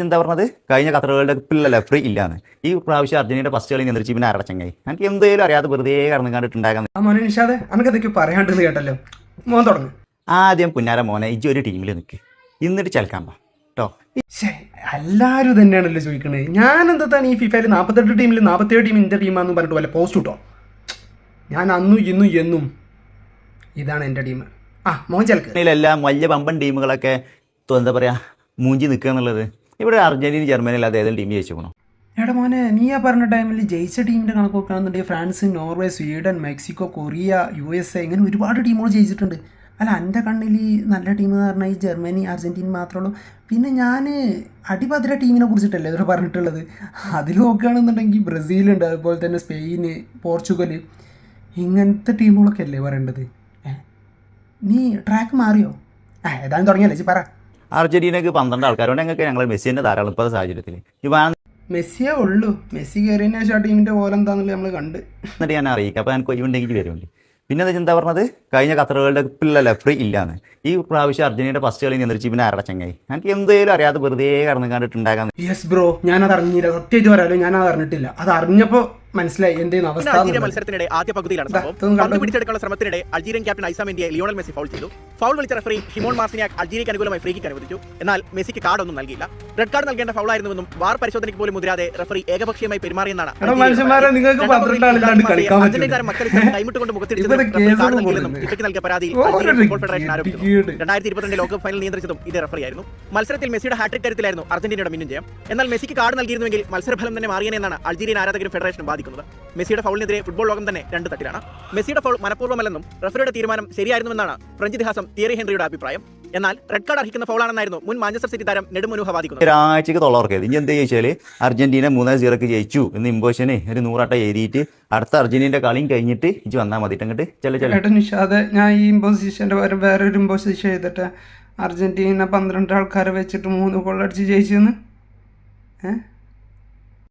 എന്താ പറഞ്ഞത് കഴിഞ്ഞ ഖത്തർ വേൾഡ് കപ്പിൽ റെഫറി ഇല്ലാന്ന് ഈ പ്രാവശ്യം അർജന്റീന ഫസ്റ്റ് കളി നിയന്ത്രിച്ച് പിന്നെ ആരുടെ ചങ്ങായി എനിക്ക് എന്തേലും അറിയാതെ വെറുതെ കടന്നു കണ്ടിട്ടുണ്ടാകാൻ മോനെ നിഷാദെ അനക്കതൊക്കെ പറയാണ്ടെന്ന് കേട്ടല്ലോ മോൻ തുടങ്ങും. ആദ്യം പുന്നാര മോനെ ഇജ്ജ് ഒരു ടീമിൽ നിൽക്ക് എന്നിട്ട് ചലക്കാൻ പാ കേട്ടോ. എല്ലാവരും തന്നെയാണല്ലോ ചോദിക്കണേ. ഞാൻ എന്താണ് ഈ ഫിഫയിൽ 48 ടീമിൽ 47 ടീം എൻ്റെ ടീമാണെന്ന് പറഞ്ഞിട്ട് വല്ല പോസ്റ്റ് കിട്ടോ. ഞാൻ അന്നും ഇന്നും എന്നും ഇതാണ് എൻ്റെ ടീം. മോൻ ചലക്ക് എല്ലാം വലിയ പമ്പൻ ടീമുകളൊക്കെ എന്താ പറയുക മൂഞ്ചി നിൽക്കുക എന്നുള്ളത്. ഇവിടെ അർജന്റീന ജർമ്മനി അല്ലാതെ ഏതെങ്കിലും ടീം ജയിച്ചു പോകണം. എടാ മോനെ, നീ ആ പറഞ്ഞ ടൈമിൽ ജയിച്ച ടീമിൻ്റെ കണക്ക് നോക്കുകയാണെന്നുണ്ടെങ്കിൽ France, Norway, Sweden, Mexico, Korea, USA ഇങ്ങനെ ഒരുപാട് ടീമുകൾ ജയിച്ചിട്ടുണ്ട്. അല്ല, എൻ്റെ കണ്ണിൽ നല്ല ടീം എന്ന് പറഞ്ഞാൽ ഈ ജർമ്മനി, അർജൻറ്റീന മാത്രമേ ഉള്ളൂ. പിന്നെ ഞാൻ അടിപതിര ടീമിനെ കുറിച്ചിട്ടല്ലേ ഇവർ പറഞ്ഞിട്ടുള്ളത്. അതിൽ നോക്കുകയാണെന്നുണ്ടെങ്കിൽ ബ്രസീലുണ്ട്, അതുപോലെ തന്നെ സ്പെയിന്, പോർച്ചുഗൽ, ഇങ്ങനത്തെ ടീമുകളൊക്കെ അല്ലേ പറയേണ്ടത്. നീ ട്രാക്ക് മാറിയോ? ഏതാണ്ട് തുടങ്ങിയല്ലേ പറ. അർജന്റീനക്ക് 12 ആൾക്കാരുണ്ട്. ഞങ്ങൾക്ക് ഞങ്ങൾ മെസ്സിൻ്റെ ധാരാളം ഇപ്പോഴത്തെ സാഹചര്യത്തിൽ മെസ്സിയേ ഉള്ളൂ. മെസ്സി കയറിയതിന് ശേഷം ആ ടീമിൻ്റെ പോലെ എന്താണെന്നുള്ളത് നമ്മൾ കണ്ട്. എന്നിട്ട് ഞാൻ അറിയിക്കാം. അപ്പോൾ എനിക്ക് ഒഴിവുണ്ടെങ്കിൽ വരുന്നുണ്ട്. പിന്നെ എന്താ പറഞ്ഞത് കഴിഞ്ഞ ഖത്തർ വേൾഡ് കപ്പിൽ റെഫറി ഇല്ലാന്ന് ഈ പ്രാവശ്യം അർജന്റീന ഫസ്റ്റ് കളി നിയന്ത്രിച്ച് പിന്നെ ആരുടെ ചങ്ങായി എനിക്ക് എന്തേലും അറിയാതെ വെറുതെ കടന്നു കണ്ടിട്ടുണ്ടാകാൻ. യെസ് ബ്രോ, ഞാനത് അറിഞ്ഞില്ല. സത്യമായിട്ട് പറയാലോ, ഞാനത് അറിഞ്ഞിട്ടില്ല. അത് അറിഞ്ഞപ്പോൾ മനസ്സിലായി എന്തെങ്കിലും അവസ്ഥ. അൾജീരിയ മത്സരത്തിനിടെ ആദ്യ പകുതിയിലാണ് സംഭവം. പിടിച്ചെടുക്കാനുള്ള ശ്രമത്തിനിടെ അൾജീരിയൻ ക്യാപ്റ്റൻ ഐസാം ഇന്ത്യയെ ലിയോണൽ മെസ്സി ഫൗൾ ചെയ്തു. ഫൗൾ വിളിച്ച റഫറി ഷിമോൺ മാർസിനിയാക് അൾജീരിയക്ക് അനുകൂലമായി ഫ്രീ കിക്ക് അനുവദിച്ചു. എന്നാൽ മെസ്സിക്ക് കാർഡ് ഒന്നും നൽകിയില്ല. റെഡ് കാർഡ് നൽകേണ്ട ഫൗളായിരുന്നുവെന്നും വാർ പരിശോധനയ്ക്ക് പോലും മുതിരാതെ റഫറി ഏകപക്ഷീയമായി പെരുമാറിയെന്നാണ് കൈമിട്ടുകൊണ്ട് മുഖത്തിരിച്ചതെന്നും ഫിഫയ്ക്ക് നൽകിയ പരാതിയിൽ ഫുട്ബോൾ ഫെഡറേഷൻ ആരോപിച്ചു. 2022 ലോകകപ്പ് ഫൈനൽ നിയന്ത്രിച്ചതും ഇതേ റഫറിയായിരുന്നു. മത്സരത്തിൽ മെസ്സിയുടെ ഹാട്രിക് കരുത്തിലായിരുന്നു അർജന്റീനയുടെ മിന്നും ജയം. എന്നാൽ മെസ്സിക്ക് കാർഡ് നൽകിയിരുന്നുവെങ്കിൽ മത്സരഫലം തന്നെ മാറിയെന്നാണ് അൾജീരിയൻ ആരാധകരും ഫെഡറേഷനും വാദിക്കുന്നത്. മെസ്സിയുടെ ഫൗളിനെതിരെ ഫുട്ബോൾ ലോകം തന്നെ രണ്ട് തട്ടിലാണ്. മെസ്സിയുടെ ഫൗൾ മനഃപൂർവ്വമല്ലെന്നും റഫറിയുടെ തീരുമാനം ശരിയായിരുന്നുവെന്നാണ് ഫ്രഞ്ച് ഇതിഹാസം തിയറി ഹെൻറിയുടെ അഭിപ്രായം. എന്നാൽ റെഡ് കാർഡ് അർഹിക്കുന്ന ഫൗളാണെന്നായിരുന്നു മുൻ മാഞ്ചസ്റ്റർ സിറ്റി താരം നെടുമുനുഹ വാദിക്കുന്നത്. ഒരാഴ്ചക്ക് തൊള്ളവർക്കത് ഇനി എന്താ ചോദിച്ചാൽ അർജന്റീന 3-0 ജയിച്ചു എന്ന് ഇമ്പോഷന് ഒരു 100 എഴുതിയിട്ട് അടുത്ത അർജന്റീനയുടെ കളിയും കഴിഞ്ഞിട്ട് ഇജ്ജ് വന്നാൽ മതി അങ്ങോട്ട് ചേട്ടാ നിഷാദെ, ഞാൻ ഈ ഇമ്പോസിഷൻ്റെ പകരം വേറൊരു ഇമ്പോസിഷൻ ചെയ്തിട്ട് അർജന്റീന 12 ആൾക്കാരെ വെച്ചിട്ട് 3 ഗോൾ അടിച്ച് ജയിച്ചെന്ന്